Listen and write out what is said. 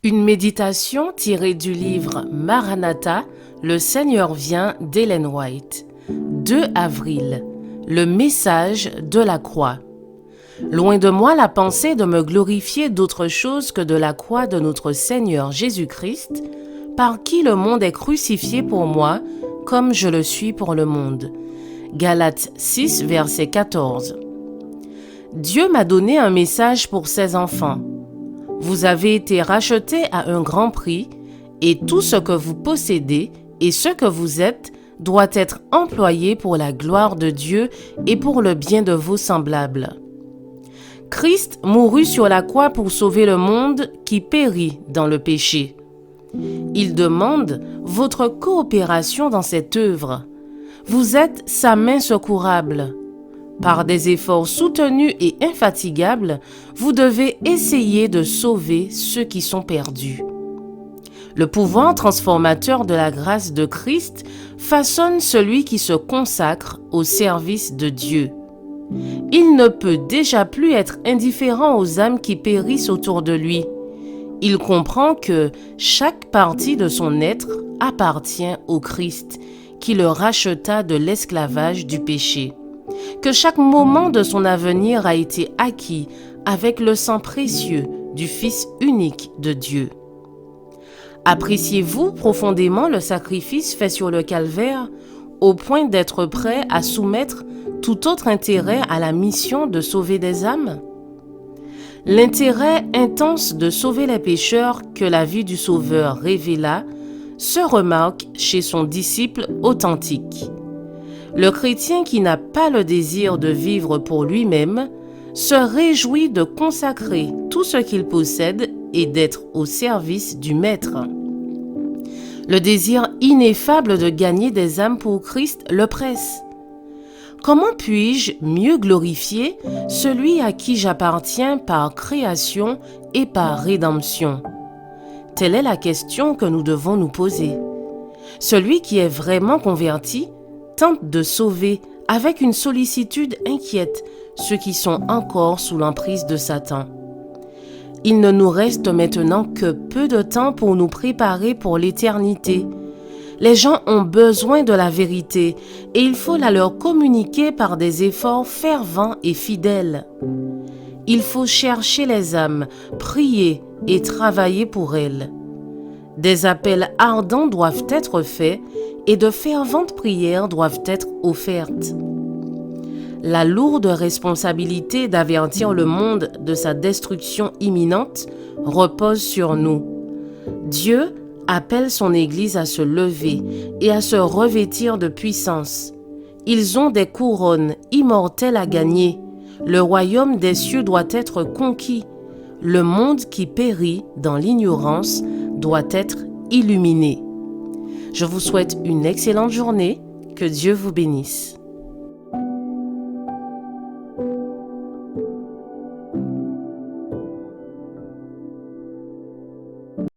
Une méditation tirée du livre Maranatha, le Seigneur vient d'Ellen White. 2 avril, le message de la croix. Loin de moi la pensée de me glorifier d'autre chose que de la croix de notre Seigneur Jésus-Christ, par qui le monde est crucifié pour moi, comme je le suis pour le monde. Galates 6, verset 14. Dieu m'a donné un message pour ses enfants. Vous avez été rachetés à un grand prix, et tout ce que vous possédez et ce que vous êtes doit être employé pour la gloire de Dieu et pour le bien de vos semblables. Christ mourut sur la croix pour sauver le monde qui périt dans le péché. Il demande votre coopération dans cette œuvre. Vous êtes sa main secourable. Par des efforts soutenus et infatigables, vous devez essayer de sauver ceux qui sont perdus. Le pouvoir transformateur de la grâce de Christ façonne celui qui se consacre au service de Dieu. Il ne peut déjà plus être indifférent aux âmes qui périssent autour de lui. Il comprend que chaque partie de son être appartient au Christ, qui le racheta de l'esclavage du péché. Que chaque moment de son avenir a été acquis avec le sang précieux du Fils unique de Dieu. Appréciez-vous profondément le sacrifice fait sur le calvaire, au point d'être prêt à soumettre tout autre intérêt à la mission de sauver des âmes? L'intérêt intense de sauver les pécheurs que la vie du Sauveur révéla se remarque chez son disciple authentique. Le chrétien qui n'a pas le désir de vivre pour lui-même se réjouit de consacrer tout ce qu'il possède et d'être au service du Maître. Le désir ineffable de gagner des âmes pour Christ le presse. Comment puis-je mieux glorifier celui à qui j'appartiens par création et par rédemption? Telle est la question que nous devons nous poser. Celui qui est vraiment converti tente de sauver avec une sollicitude inquiète ceux qui sont encore sous l'emprise de Satan. Il ne nous reste maintenant que peu de temps pour nous préparer pour l'éternité. Les gens ont besoin de la vérité et il faut la leur communiquer par des efforts fervents et fidèles. Il faut chercher les âmes, prier et travailler pour elles. Des appels ardents doivent être faits et de ferventes prières doivent être offertes. La lourde responsabilité d'avertir le monde de sa destruction imminente repose sur nous. Dieu appelle son Église à se lever et à se revêtir de puissance. Ils ont des couronnes immortelles à gagner. Le royaume des cieux doit être conquis. Le monde qui périt dans l'ignorance doit être illuminé. Je vous souhaite une excellente journée. Que Dieu vous bénisse.